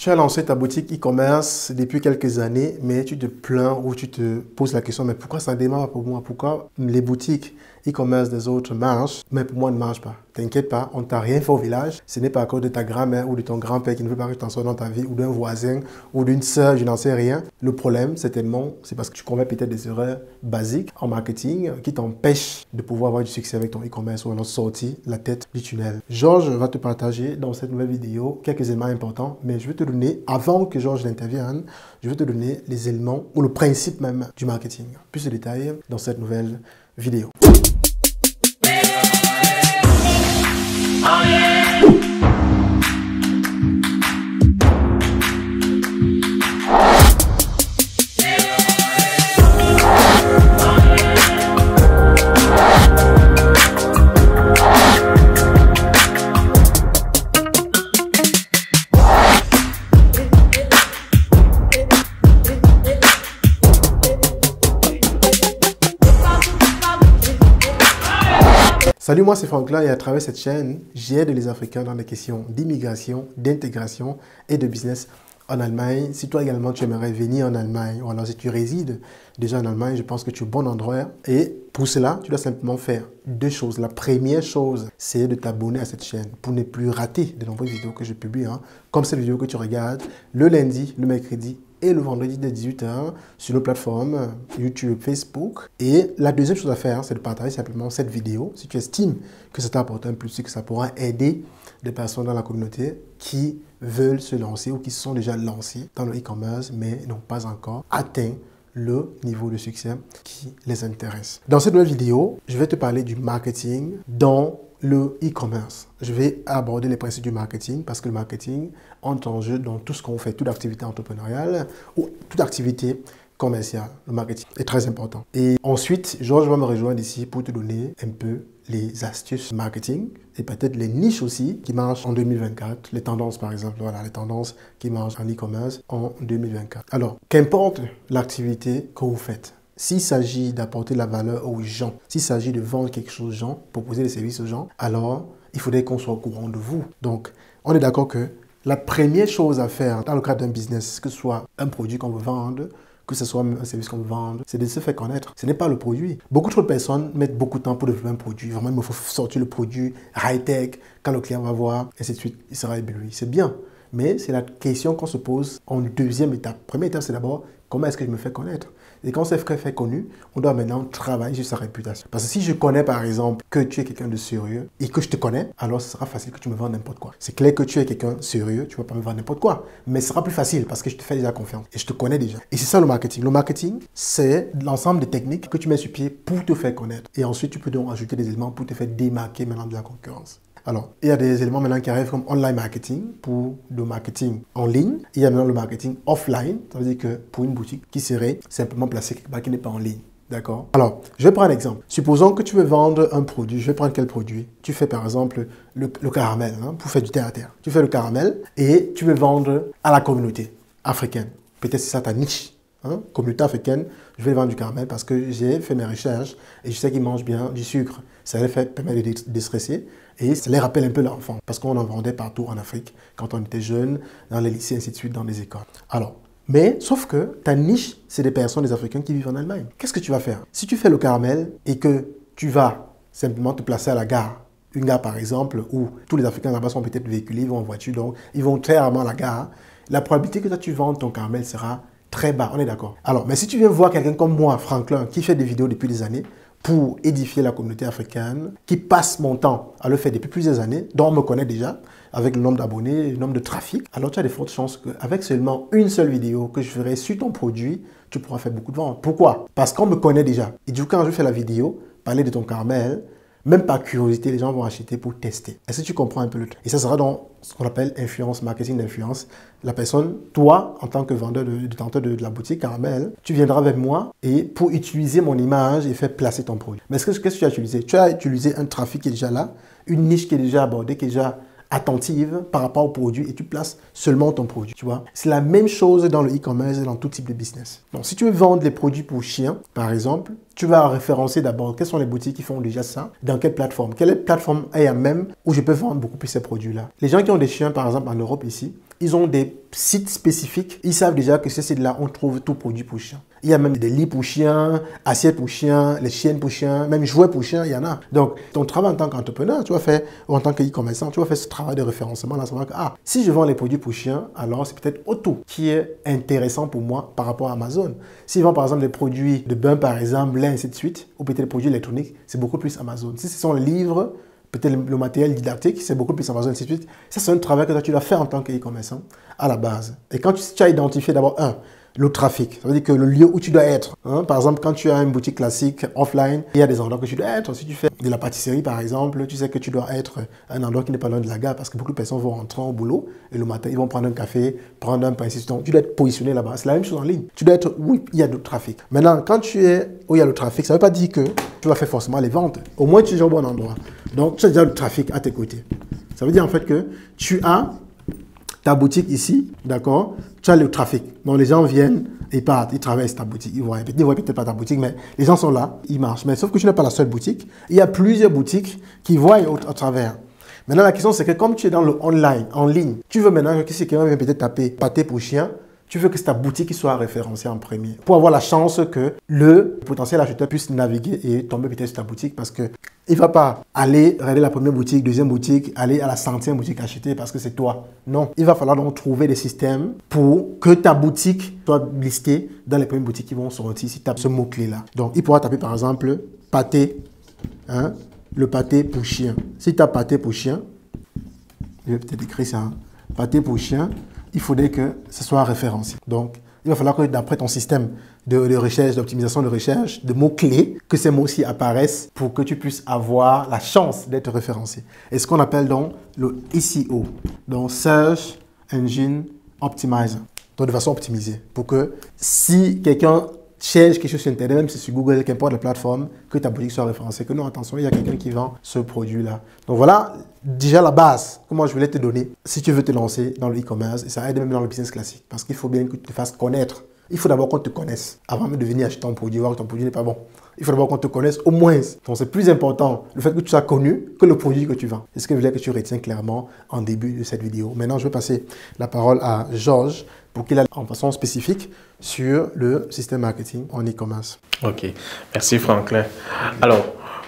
Tu as lancé ta boutique e-commerce depuis quelques années, mais tu te plains ou tu te poses la question, mais pourquoi ça démarre pour moi? Pourquoi les boutiques e-commerce des autres marchent, mais pour moi ne marchent pas? T'inquiète pas, on ne t'a rien fait au village. Ce n'est pas à cause de ta grand-mère ou de ton grand-père qui ne veut pas que tu t'en sois dans ta vie, ou d'un voisin ou d'une sœur, je n'en sais rien. Le problème, c'est parce que tu commets peut-être des erreurs basiques en marketing qui t'empêchent de pouvoir avoir du succès avec ton e-commerce ou alors sortir la tête du tunnel. Georges va te partager dans cette nouvelle vidéo quelques éléments importants, mais je vais te donner, avant que Georges n'intervienne, je vais te donner les éléments ou le principe même du marketing. Plus de détails dans cette nouvelle vidéo. Salut, moi c'est Franklin et à travers cette chaîne, j'aide les Africains dans des questions d'immigration, d'intégration et de business en Allemagne. Si toi également tu aimerais venir en Allemagne ou alors si tu résides déjà en Allemagne, je pense que tu es au bon endroit. Et pour cela, tu dois simplement faire deux choses. La première chose, c'est de t'abonner à cette chaîne pour ne plus rater de nombreuses vidéos que je publie, comme cette vidéo que tu regardes le lundi, le mercredi et le vendredi dès 18 h sur nos plateformes YouTube, Facebook. Et la deuxième chose à faire, c'est de partager simplement cette vidéo si tu estimes que ça t'a apporté un plus et que ça pourra aider des personnes dans la communauté qui veulent se lancer ou qui sont déjà lancés dans le e-commerce mais n'ont pas encore atteint le niveau de succès qui les intéresse. Dans cette nouvelle vidéo, je vais te parler du marketing dans le e-commerce. Je vais aborder les principes du marketing parce que le marketing entre en jeu dans tout ce qu'on fait, toute activité entrepreneuriale ou toute activité commerciale. Le marketing est très important. Et ensuite, Georges va me rejoindre ici pour te donner un peu les astuces marketing et peut-être les niches aussi qui marchent en 2024. Les tendances par exemple, voilà, les tendances qui marchent en e-commerce en 2024. Alors, qu'importe l'activité que vous faites, s'il s'agit d'apporter de la valeur aux gens, s'il s'agit de vendre quelque chose aux gens, proposer des services aux gens, alors il faudrait qu'on soit au courant de vous. Donc, on est d'accord que la première chose à faire dans le cadre d'un business, que ce soit un produit qu'on veut vendre, que ce soit un service qu'on veut vendre, c'est de se faire connaître. Ce n'est pas le produit. Beaucoup trop de personnes mettent beaucoup de temps pour développer un produit. Vraiment, il me faut sortir le produit high-tech. Quand le client va voir, et ainsi de suite, il sera ébloui. C'est bien. Mais c'est la question qu'on se pose en deuxième étape. Première étape, c'est d'abord, comment est-ce que je me fais connaître? Et quand c'est fait connu, on doit maintenant travailler sur sa réputation. Parce que si je connais par exemple que tu es quelqu'un de sérieux et que je te connais, alors ce sera facile que tu me vendes n'importe quoi. C'est clair que tu es quelqu'un de sérieux, tu ne vas pas me vendre n'importe quoi. Mais ce sera plus facile parce que je te fais déjà confiance et je te connais déjà. Et c'est ça le marketing. Le marketing, c'est l'ensemble des techniques que tu mets sur pied pour te faire connaître. Et ensuite, tu peux donc ajouter des éléments pour te faire démarquer maintenant de la concurrence. Alors, il y a des éléments maintenant qui arrivent comme online marketing pour le marketing en ligne. Il y a maintenant le marketing offline, ça veut dire que pour une boutique qui serait simplement placée quelque part qui n'est pas en ligne. D'accord? Alors, je vais prendre un exemple. Supposons que tu veux vendre un produit. Je vais prendre quel produit? Tu fais par exemple le caramel pour faire du thé à terre. Tu fais le caramel et tu veux vendre à la communauté africaine. Peut-être c'est ça ta niche. Communauté africaine, je vais vendre du caramel parce que j'ai fait mes recherches et je sais qu'ils mangent bien du sucre. Ça les permet de déstresser et ça les rappelle un peu l'enfant parce qu'on en vendait partout en Afrique quand on était jeune, dans les lycées, ainsi de suite, dans les écoles. Alors, mais sauf que ta niche, c'est des personnes, des Africains qui vivent en Allemagne. Qu'est-ce que tu vas faire? Si tu fais le caramel et que tu vas simplement te placer à la gare, une gare par exemple, où tous les Africains là-bas sont peut-être véhiculés, ils vont en voiture, donc ils vont très rarement à la gare, la probabilité que toi tu vendes ton caramel sera très bas, on est d'accord. Alors, mais si tu viens voir quelqu'un comme moi, Franklin, qui fait des vidéos depuis des années pour édifier la communauté africaine, qui passe mon temps à le faire depuis plusieurs années, dont on me connaît déjà, avec le nombre d'abonnés, le nombre de trafic, alors tu as de fortes chances qu'avec seulement une seule vidéo que je ferai sur ton produit, tu pourras faire beaucoup de ventes. Pourquoi? Parce qu'on me connaît déjà. Et du coup, quand je fais la vidéo, parler de ton caramel, même par curiosité, les gens vont acheter pour tester. Est-ce que tu comprends un peu le truc? Et ça sera dans ce qu'on appelle influence, marketing d'influence. La personne, toi, en tant que vendeur de la boutique caramel, tu viendras avec moi et pour utiliser mon image et faire placer ton produit. Mais qu'est-ce que tu as utilisé? Tu as utilisé un trafic qui est déjà là, une niche qui est déjà abordée, qui est déjà attentive par rapport au produit et tu places seulement ton produit, tu vois. C'est la même chose dans le e-commerce et dans tout type de business. Donc, si tu veux vendre les produits pour chiens, par exemple, tu vas référencer d'abord quelles sont les boutiques qui font déjà ça, dans quelle plateforme. Quelle plateforme est à même où je peux vendre beaucoup plus ces produits-là. Les gens qui ont des chiens, par exemple, en Europe ici, Ils ont des sites spécifiques. Ils savent déjà que ces sites-là, on trouve tout produit pour chien. Il y a même des lits pour chiens, assiettes pour chiens, les chiennes pour chiens, même jouets pour chiens, il y en a. Donc, ton travail en tant qu'entrepreneur, tu vas faire, ou en tant qu'e-commerçant, tu vas faire ce travail de référencement là, savoir que, si je vends les produits pour chiens, alors c'est peut-être Auto qui est intéressant pour moi par rapport à Amazon. S'ils vendent par exemple des produits de bain, par exemple, là, ainsi de suite, ou peut-être des produits électroniques, c'est beaucoup plus Amazon. Si ce sont les livres, peut-être le matériel didactique, c'est beaucoup plus Amazon, ainsi de suite. Ça, c'est un travail que toi, tu dois faire en tant qu'e-commerçant à la base. Et quand tu as identifié d'abord, le trafic, ça veut dire que le lieu où tu dois être. Par exemple, quand tu as une boutique classique offline, il y a des endroits que tu dois être. Si tu fais de la pâtisserie, par exemple, tu sais que tu dois être à un endroit qui n'est pas loin de la gare parce que beaucoup de personnes vont rentrer au boulot et le matin, ils vont prendre un café, prendre un pain, ainsi de suite. Tu dois être positionné là-bas. C'est la même chose en ligne. Tu dois être où il y a du trafic. Maintenant, quand tu es où il y a le trafic, ça ne veut pas dire que tu vas faire forcément les ventes. Au moins, tu es déjà au bon endroit. Donc, tu as déjà le trafic à tes côtés. Ça veut dire en fait que tu as ta boutique ici, d'accord? Tu as le trafic. Donc, les gens viennent, ils partent, ils traversent ta boutique. Ils voient peut-être pas ta boutique, mais les gens sont là, ils marchent. Mais sauf que tu n'es pas la seule boutique. Il y a plusieurs boutiques qui voient à travers. Maintenant, la question, c'est que comme tu es dans le online, en ligne, tu veux maintenant que si quelqu'un vient peut-être taper pâté pour chien, tu veux que ta boutique soit référencée en premier pour avoir la chance que le potentiel acheteur puisse naviguer et tomber peut-être sur ta boutique parce que il ne va pas aller regarder la première boutique, deuxième boutique, aller à la centième boutique acheter parce que c'est toi. Non, il va falloir donc trouver des systèmes pour que ta boutique soit listée dans les premières boutiques qui vont sortir si tu tapes ce mot-clé-là. Donc, il pourra taper par exemple pâté, le pâté pour chien. Si tu as pâté pour chien, je vais peut-être écrire ça, pâté pour chien, il faudrait que ce soit référencé. Donc, il va falloir que d'après ton système de recherche, d'optimisation de recherche, de mots-clés, que ces mots-ci apparaissent pour que tu puisses avoir la chance d'être référencé. Et ce qu'on appelle donc le SEO, donc Search Engine Optimizer, donc de façon optimisée, pour que si quelqu'un cherche quelque chose sur Internet, même si c'est sur Google, qu'importe la plateforme, que ta boutique soit référencée, que non, attention, il y a quelqu'un qui vend ce produit-là. Donc voilà, déjà la base que moi je voulais te donner si tu veux te lancer dans le e-commerce, et ça aide même dans le business classique, parce qu'il faut bien que tu te fasses connaître. Il faut d'abord qu'on te connaisse avant de venir acheter ton produit, voir que ton produit n'est pas bon. Il faut d'abord qu'on te connaisse au moins. Donc c'est plus important le fait que tu sois connu que le produit que tu vends. C'est ce que je voulais que tu retiens clairement en début de cette vidéo. Maintenant, je vais passer la parole à Georges pour qu'il aille en façon spécifique sur le système marketing en e-commerce. Ok, merci Franklin. Alors,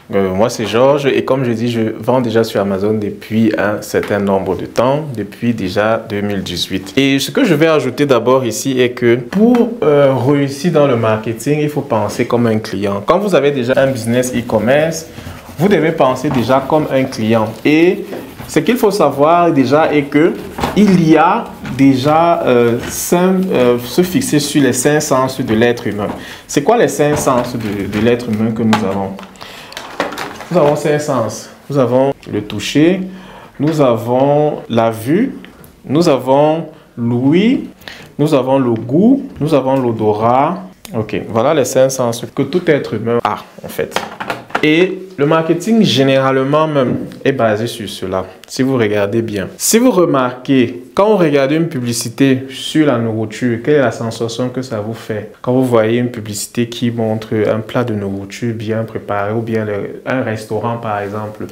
moi c'est Georges et comme je dis, je vends déjà sur Amazon depuis un certain nombre de temps, depuis déjà 2018. Et ce que je vais ajouter d'abord ici est que pour réussir dans le marketing, il faut penser comme un client. Quand vous avez déjà un business e-commerce, vous devez penser déjà comme un client. Et ce qu'il faut savoir déjà est que il y a déjà se fixer sur les 5 sens de l'être humain. C'est quoi les 5 sens de l'être humain que nous avons? Nous avons 5 sens. Nous avons le toucher, nous avons la vue, nous avons l'ouïe, nous avons le goût, nous avons l'odorat. Ok, voilà les 5 sens que tout être humain a en fait. Et le marketing généralement même est basé sur cela, si vous regardez bien. Si vous remarquez, quand vous regardez une publicité sur la nourriture, quelle est la sensation que ça vous fait? Quand vous voyez une publicité qui montre un plat de nourriture bien préparé ou bien un restaurant par exemple,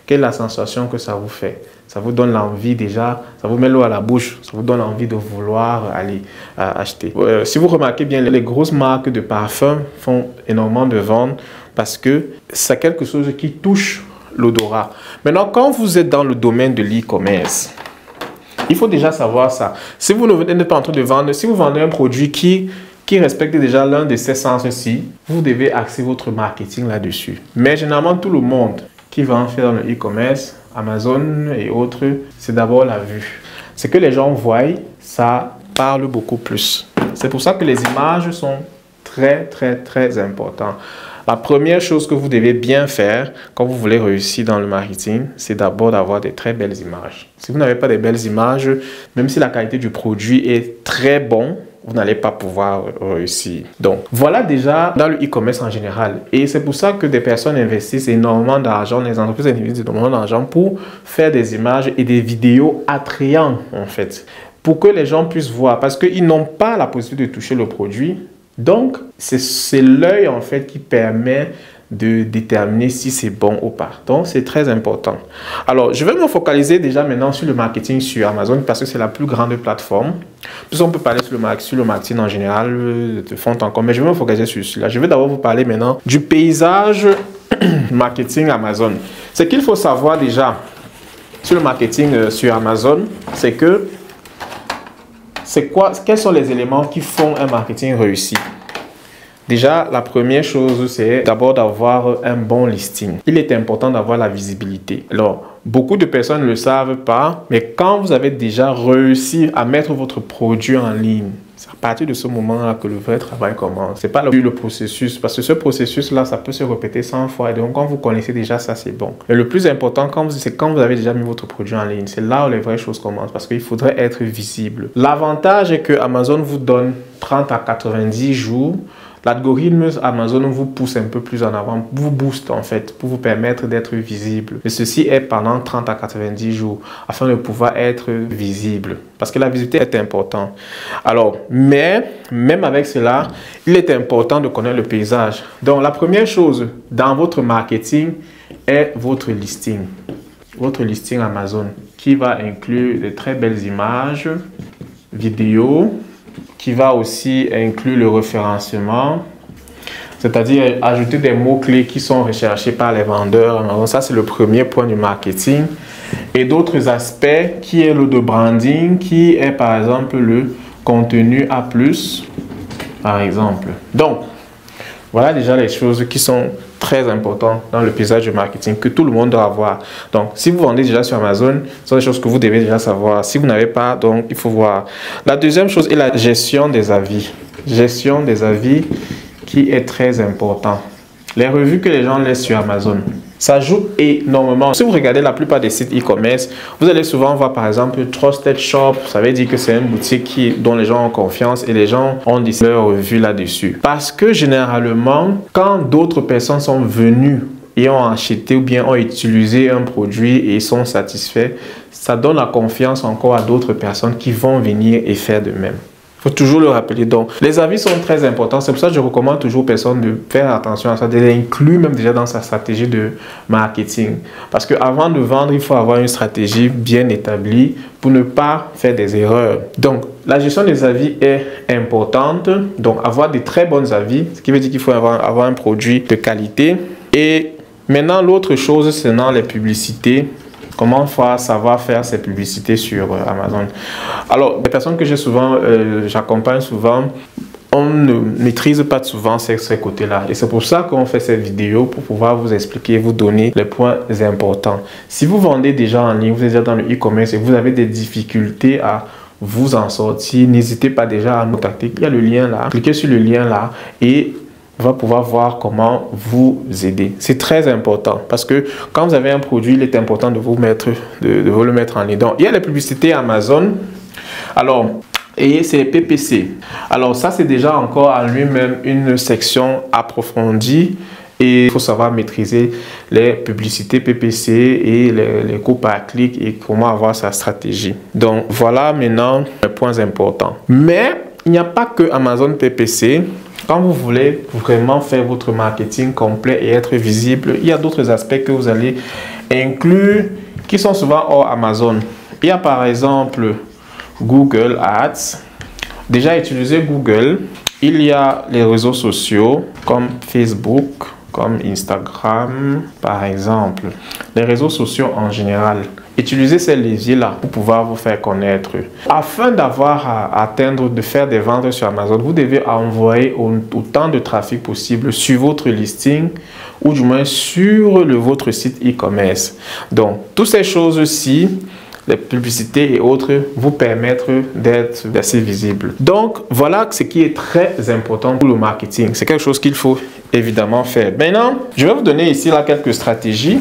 quelle est la sensation que ça vous fait? Ça vous donne l'envie déjà, ça vous met l'eau à la bouche, ça vous donne envie de vouloir aller acheter. Si vous remarquez bien, les grosses marques de parfums font énormément de ventes parce que c'est quelque chose qui touche l'odorat. Maintenant, quand vous êtes dans le domaine de l'e-commerce, il faut déjà savoir ça. Si vous n'êtes pas en train de vendre, si vous vendez un produit qui respecte déjà l'un de ces sens-ci, vous devez axer votre marketing là-dessus. Mais généralement, tout le monde qui va en faire dans le e-commerce, Amazon et autres, c'est d'abord la vue. Ce que les gens voient, ça parle beaucoup plus. C'est pour ça que les images sont très, très, très importantes. La première chose que vous devez bien faire quand vous voulez réussir dans le marketing, c'est d'abord d'avoir des très belles images. Si vous n'avez pas de belles images, même si la qualité du produit est très bonne, vous n'allez pas pouvoir réussir. Donc, voilà déjà dans le e-commerce en général. Et c'est pour ça que des personnes investissent énormément d'argent, les entreprises investissent énormément d'argent pour faire des images et des vidéos attrayantes, en fait, pour que les gens puissent voir, parce qu'ils n'ont pas la possibilité de toucher le produit. Donc, c'est l'œil, en fait, qui permet de déterminer si c'est bon ou pas. Donc, c'est très important. Alors, je vais me focaliser déjà maintenant sur le marketing sur Amazon parce que c'est la plus grande plateforme. Puisqu'on peut parler sur le marketing en général, de fond en comble, mais je vais me focaliser sur celui-là. Je vais d'abord vous parler maintenant du paysage marketing Amazon. Ce qu'il faut savoir déjà sur le marketing sur Amazon, c'est que quels sont les éléments qui font un marketing réussi? Déjà, la première chose, c'est d'abord d'avoir un bon listing. Il est important d'avoir la visibilité. Alors, beaucoup de personnes ne le savent pas, mais quand vous avez déjà réussi à mettre votre produit en ligne, c'est à partir de ce moment-là que le vrai travail commence. Ce n'est pas le processus, parce que ce processus-là, ça peut se répéter 100 fois. Et donc, quand vous connaissez déjà ça, c'est bon. Mais le plus important, c'est quand vous avez déjà mis votre produit en ligne. C'est là où les vraies choses commencent, parce qu'il faudrait être visible. L'avantage est que Amazon vous donne 30 à 90 jours. L'algorithme Amazon vous pousse un peu plus en avant, vous booste en fait, pour vous permettre d'être visible. Et ceci est pendant 30 à 90 jours, afin de pouvoir être visible. Parce que la visibilité est importante. Alors, mais, même avec cela, il est important de connaître le paysage. Donc, la première chose dans votre marketing est votre listing. Votre listing Amazon, qui va inclure de très belles images, vidéos, qui va aussi inclure le référencement, c'est-à-dire ajouter des mots-clés qui sont recherchés par les vendeurs. Alors, ça, c'est le premier point du marketing. Et d'autres aspects qui est le de branding, qui est par exemple le contenu A+, par exemple. Donc, voilà déjà les choses qui sont très importantes dans le paysage du marketing que tout le monde doit avoir. Donc, si vous vendez déjà sur Amazon, ce sont des choses que vous devez déjà savoir. Si vous n'avez pas, donc, il faut voir. La deuxième chose est la gestion des avis. Gestion des avis qui est très important. Les revues que les gens laissent sur Amazon, ça joue énormément. Si vous regardez la plupart des sites e-commerce, vous allez souvent voir par exemple Trusted Shop. Ça veut dire que c'est une boutique dont les gens ont confiance et les gens ont des revues là-dessus. Parce que généralement, quand d'autres personnes sont venues et ont acheté ou bien ont utilisé un produit et sont satisfaits, ça donne la confiance encore à d'autres personnes qui vont venir et faire de même. Il faut toujours le rappeler. Donc, les avis sont très importants. C'est pour ça que je recommande toujours aux personnes de faire attention à ça, de l'inclure même déjà dans sa stratégie de marketing. Parce qu'avant de vendre, il faut avoir une stratégie bien établie pour ne pas faire des erreurs. Donc, la gestion des avis est importante. Donc, avoir de très bons avis, ce qui veut dire qu'il faut avoir un produit de qualité. Et maintenant, l'autre chose, c'est dans les publicités. Comment savoir faire ces publicités sur Amazon? Alors, les personnes que j'accompagne souvent, on ne maîtrise pas souvent ces côtés-là. Et c'est pour ça qu'on fait cette vidéo, pour pouvoir vous expliquer, vous donner les points importants. Si vous vendez déjà en ligne, vous êtes déjà dans le e-commerce et vous avez des difficultés à vous en sortir, n'hésitez pas déjà à nous contacter. Il y a le lien là. Cliquez sur le lien là et va pouvoir voir comment vous aider. C'est très important parce que quand vous avez un produit, il est important de vous le mettre en ligne. Donc, il y a les publicités Amazon. Alors, et c'est PPC. Alors, ça, c'est déjà encore à lui-même une section approfondie. Et il faut savoir maîtriser les publicités PPC et les coûts par clic et comment avoir sa stratégie. Donc, voilà maintenant les points importants. Mais, il n'y a pas que Amazon PPC. Quand vous voulez vraiment faire votre marketing complet et être visible, il y a d'autres aspects que vous allez inclure qui sont souvent hors Amazon. Il y a par exemple Google Ads. Déjà utilisé Google, il y a les réseaux sociaux comme Facebook, comme Instagram par exemple. Les réseaux sociaux en général. Utilisez ces leviers-là pour pouvoir vous faire connaître. Afin d'avoir à atteindre, de faire des ventes sur Amazon, vous devez envoyer autant de trafic possible sur votre listing ou du moins sur votre site e-commerce. Donc, toutes ces choses-ci, les publicités et autres, vous permettre d'être assez visible. Donc, voilà ce qui est très important pour le marketing. C'est quelque chose qu'il faut évidemment faire. Maintenant, je vais vous donner ici là quelques stratégies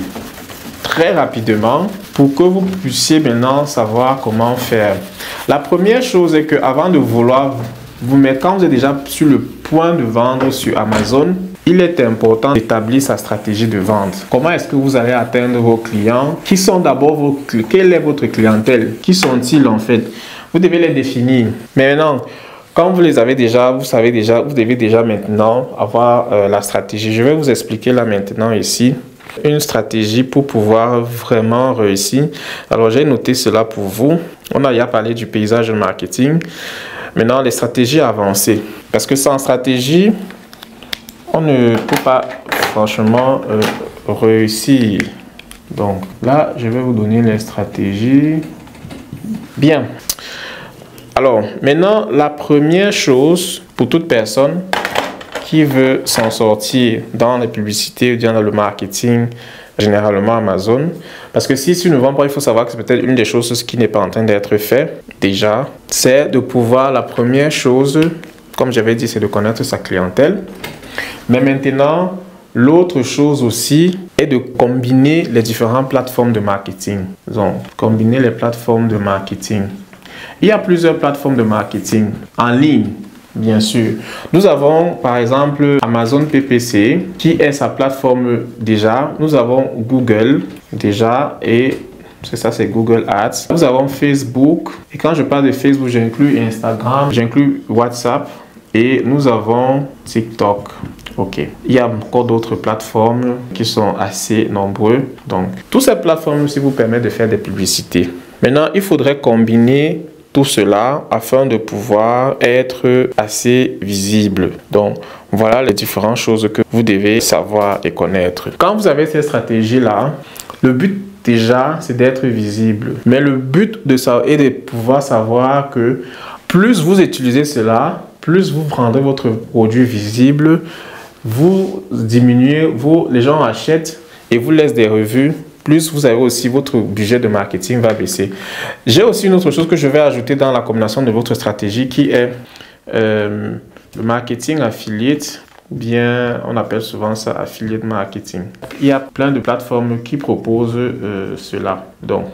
très rapidement pour que vous puissiez maintenant savoir comment faire. La première chose est que avant de vouloir vous mettre, quand vous êtes déjà sur le point de vendre sur Amazon, il est important d'établir sa stratégie de vente. Comment est-ce que vous allez atteindre vos clients? Qui sont d'abord vos clients? Quelle est votre clientèle? Qui sont-ils en fait? Vous devez les définir. Mais maintenant, Quand vous les avez déjà, vous savez déjà, vous devez déjà maintenant avoir la stratégie. Je vais vous expliquer là maintenant ici une stratégie pour pouvoir vraiment réussir. Alors j'ai noté cela pour vous. On a déjà parlé du paysage de marketing. Maintenant les stratégies avancées. Parce que sans stratégie, on ne peut pas franchement réussir. Donc là, je vais vous donner les stratégies. Bien. Alors, maintenant, la première chose pour toute personne qui veut s'en sortir dans les publicités ou bien dans le marketing, généralement Amazon, parce que si tu ne vends pas, il faut savoir que c'est peut-être une des choses qui n'est pas en train d'être fait déjà, c'est de pouvoir, la première chose, comme j'avais dit, c'est de connaître sa clientèle. Mais maintenant, l'autre chose aussi est de combiner les différentes plateformes de marketing. Donc, combiner les plateformes de marketing. Il y a plusieurs plateformes de marketing en ligne, bien sûr. Nous avons par exemple Amazon PPC qui est sa plateforme déjà. Nous avons Google déjà et c'est ça, c'est Google Ads. Nous avons Facebook et quand je parle de Facebook, j'inclus Instagram, j'inclus WhatsApp et nous avons TikTok. Ok. Il y a encore d'autres plateformes qui sont assez nombreuses. Donc, toutes ces plateformes aussi vous permettent de faire des publicités. Maintenant, il faudrait combiner tout cela afin de pouvoir être assez visible. Donc, voilà les différentes choses que vous devez savoir et connaître. Quand vous avez cette stratégie-là, le but déjà, c'est d'être visible. Mais le but de ça est de pouvoir savoir que plus vous utilisez cela, plus vous rendrez votre produit visible, vous diminuez, les gens achètent et vous laissent des revues. Plus vous avez aussi votre budget de marketing va baisser. J'ai aussi une autre chose que je vais ajouter dans la combinaison de votre stratégie qui est le marketing affiliate, ou bien on appelle souvent ça affiliate marketing. Il y a plein de plateformes qui proposent cela. Donc,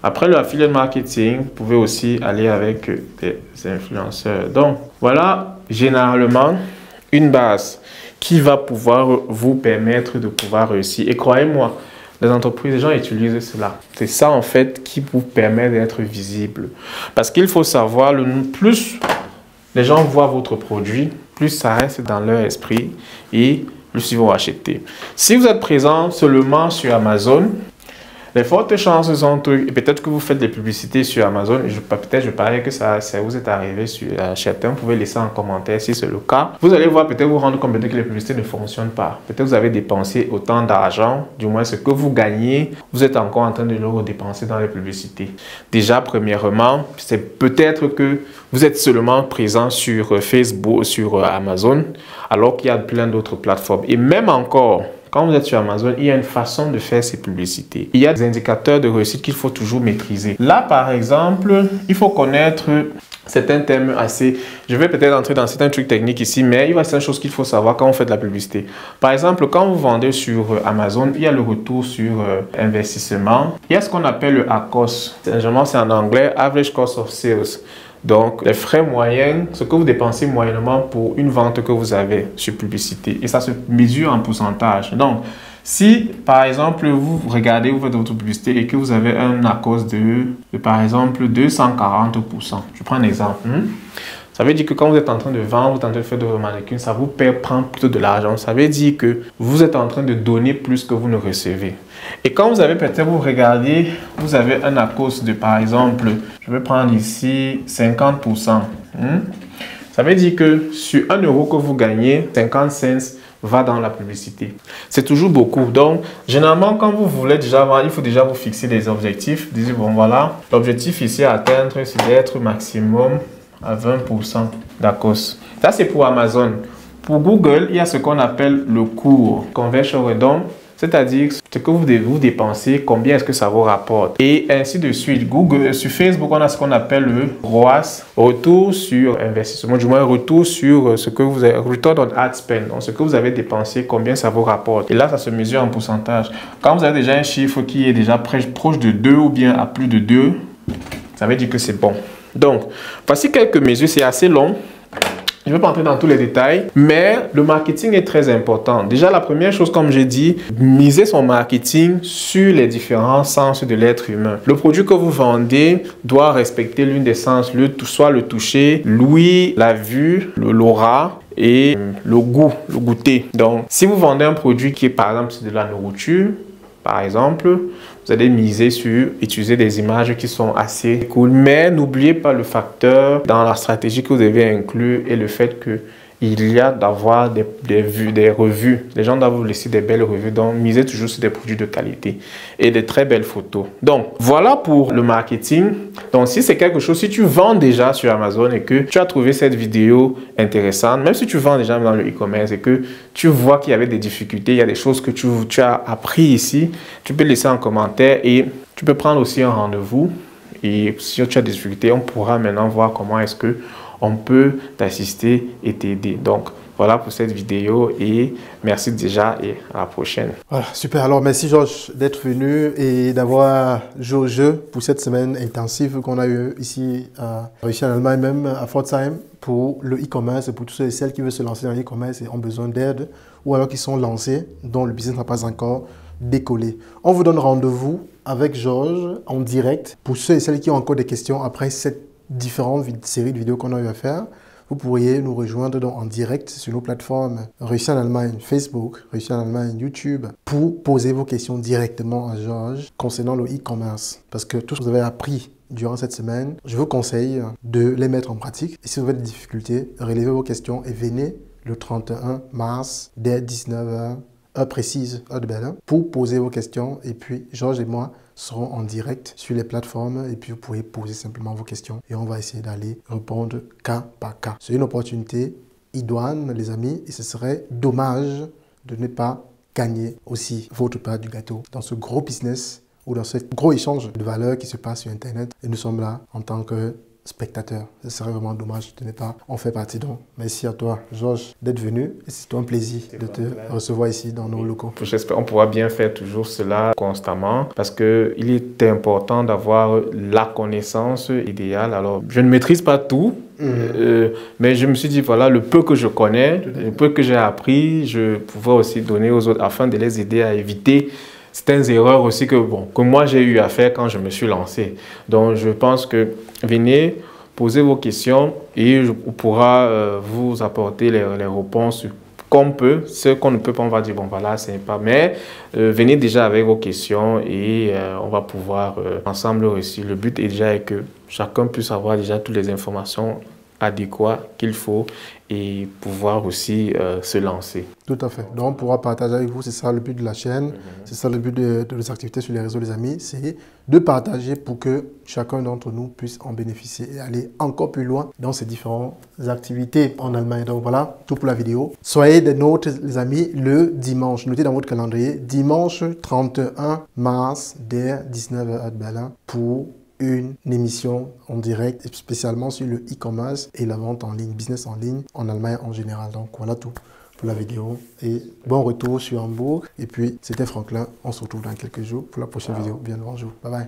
après le affiliate marketing, vous pouvez aussi aller avec des influenceurs. Donc, voilà généralement une base qui va pouvoir vous permettre de pouvoir réussir. Et croyez-moi, les entreprises, les gens utilisent cela. C'est ça en fait qui vous permet d'être visible. Parce qu'il faut savoir, plus les gens voient votre produit, plus ça reste dans leur esprit et plus ils vont acheter. Si vous êtes présent seulement sur Amazon, les fortes chances sont, et peut-être que vous faites des publicités sur Amazon, peut-être je parie que ça vous est arrivé sur certains, vous pouvez laisser en commentaire si c'est le cas. Vous allez voir, peut-être vous rendre compte que les publicités ne fonctionnent pas. Peut-être vous avez dépensé autant d'argent, du moins ce que vous gagnez, vous êtes encore en train de le redépenser dans les publicités. Déjà, premièrement, c'est peut-être que vous êtes seulement présent sur Facebook, sur Amazon, alors qu'il y a plein d'autres plateformes. Et même encore, quand vous êtes sur Amazon, il y a une façon de faire ces publicités. Il y a des indicateurs de réussite qu'il faut toujours maîtriser. Là, par exemple, il faut connaître certains thèmes assez... Je vais peut-être entrer dans certains trucs techniques ici, mais il y a certaines choses qu'il faut savoir quand on fait de la publicité. Par exemple, quand vous vendez sur Amazon, il y a le retour sur investissement. Il y a ce qu'on appelle le ACoS. Généralement, c'est en anglais, Average Cost of Sales. Donc, les frais moyens, ce que vous dépensez moyennement pour une vente que vous avez sur publicité. Et ça se mesure en pourcentage. Donc, si, par exemple, vous regardez, vous faites votre publicité et que vous avez un ACoS de par exemple, 240%. Je prends un exemple. Ça veut dire que quand vous êtes en train de vendre, vous êtes en train de faire de vos mannequins, ça vous prend plutôt de l'argent. Ça veut dire que vous êtes en train de donner plus que vous ne recevez. Et quand vous avez peut-être, vous regardez, vous avez un ACoS de par exemple, je vais prendre ici 50%. Ça veut dire que sur 1 euro que vous gagnez, 50 cents va dans la publicité. C'est toujours beaucoup. Donc, généralement, quand vous voulez déjà vendre, il faut déjà vous fixer des objectifs. Dites, bon voilà, l'objectif ici à atteindre, c'est d'être maximum à 20% d'ACoS. Ça, c'est pour Amazon. Pour Google, il y a ce qu'on appelle le coût, conversion rate, c'est-à-dire ce que vous dépensez, combien est-ce que ça vous rapporte. Et ainsi de suite. Google, sur Facebook, on a ce qu'on appelle le ROAS, retour sur investissement, du moins retour sur ce que vous avez, return on ad spend, donc ce que vous avez dépensé, combien ça vous rapporte. Et là, ça se mesure en pourcentage. Quand vous avez déjà un chiffre qui est déjà proche de 2 ou bien à plus de 2, ça veut dire que c'est bon. Donc, voici quelques mesures, c'est assez long. Je ne vais pas entrer dans tous les détails, mais le marketing est très important. Déjà, la première chose, comme j'ai dit, miser son marketing sur les différents sens de l'être humain. Le produit que vous vendez doit respecter l'une des sens, soit le toucher, l'ouïe, la vue, l'aura et le goût, le goûter. Donc, si vous vendez un produit qui est, par exemple, de la nourriture, par exemple, vous allez miser sur utiliser des images qui sont assez cool. Mais n'oubliez pas le facteur dans la stratégie que vous devez inclure et le fait que il y a d'avoir des revues. Les gens doivent vous laisser des belles revues. Donc, misez toujours sur des produits de qualité et des très belles photos. Donc, voilà pour le marketing. Donc, si c'est quelque chose, si tu vends déjà sur Amazon et que tu as trouvé cette vidéo intéressante, même si tu vends déjà dans le e-commerce et que tu vois qu'il y avait des difficultés, il y a des choses que tu as appris ici, tu peux laisser en commentaire et tu peux prendre aussi un rendez-vous. Et si tu as des difficultés, on pourra maintenant voir comment est-ce que on peut t'assister et t'aider. Donc, voilà pour cette vidéo et merci déjà et à la prochaine. Voilà, super. Alors, merci Georges d'être venu et d'avoir joué au jeu pour cette semaine intensive qu'on a eu ici à Russie en Allemagne, même à Pforzheim, pour le e-commerce, pour tous ceux et celles qui veulent se lancer dans l'e-commerce et ont besoin d'aide ou alors qui sont lancés, dont le business n'a pas encore décollé. On vous donne rendez-vous avec Georges en direct pour ceux et celles qui ont encore des questions après cette différentes séries de vidéos qu'on a eu à faire. Vous pourriez nous rejoindre donc en direct sur nos plateformes Russie en Allemagne, Facebook, Russie en Allemagne, YouTube, pour poser vos questions directement à Georges concernant le e-commerce. Parce que tout ce que vous avez appris durant cette semaine, je vous conseille de les mettre en pratique. Et si vous avez des difficultés, relevez vos questions et venez le 31 mars dès 19 h, heure précise, heure de Berlin, pour poser vos questions. Et puis, Georges et moi seront en direct sur les plateformes et puis vous pourrez poser simplement vos questions et on va essayer d'aller répondre cas par cas. C'est une opportunité idoine, les amis, et ce serait dommage de ne pas gagner aussi votre part du gâteau dans ce gros business ou dans ce gros échange de valeurs qui se passe sur Internet. Et nous sommes là en tant que spectateurs. Ce serait vraiment dommage de ne pas en faire partie. Donc, merci à toi, Georges, d'être venu. C'est un plaisir de te recevoir ici dans nos locaux. J'espère qu'on pourra bien faire toujours cela constamment parce qu'il est important d'avoir la connaissance idéale. Alors, je ne maîtrise pas tout, mais je me suis dit, voilà, le peu que je connais, le peu que j'ai appris, je pouvais aussi donner aux autres afin de les aider à éviter certaines erreurs aussi que moi j'ai eu à faire quand je me suis lancé. Donc je pense que venez, posez vos questions et on pourra vous apporter les réponses qu'on peut. Ce qu'on ne peut pas, on va dire bon voilà, c'est pas. Mais venez déjà avec vos questions et on va pouvoir ensemble réussir. Le but est déjà que chacun puisse avoir déjà toutes les informations adéquates qu'il faut et pouvoir aussi se lancer. Tout à fait. Donc, on pourra partager avec vous. C'est ça le but de la chaîne. C'est ça le but de nos activités sur les réseaux, les amis. C'est de partager pour que chacun d'entre nous puisse en bénéficier et aller encore plus loin dans ces différentes activités en Allemagne. Donc, voilà, tout pour la vidéo. Soyez des nôtres, les amis, le dimanche. Notez dans votre calendrier, dimanche 31 mars, dès 19 h à Berlin, pour une émission en direct, spécialement sur le e-commerce et la vente en ligne, business en ligne en Allemagne en général. Donc voilà tout pour la vidéo et bon retour sur Hambourg. Et puis c'était Franklin, on se retrouve dans quelques jours pour la prochaine vidéo. Bien bonjour, bye bye.